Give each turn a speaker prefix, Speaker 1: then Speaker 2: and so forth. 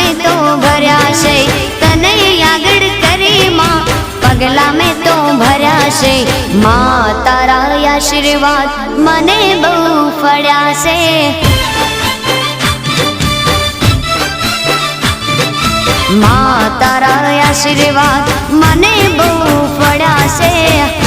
Speaker 1: में तो भर्या छे तने यागड़ करे मां पगला में तो भर्या छे मां तारा आशीर्वाद मने बहु फळ्या छे मां तारा आशीर्वाद मने बहु फळ्या छे।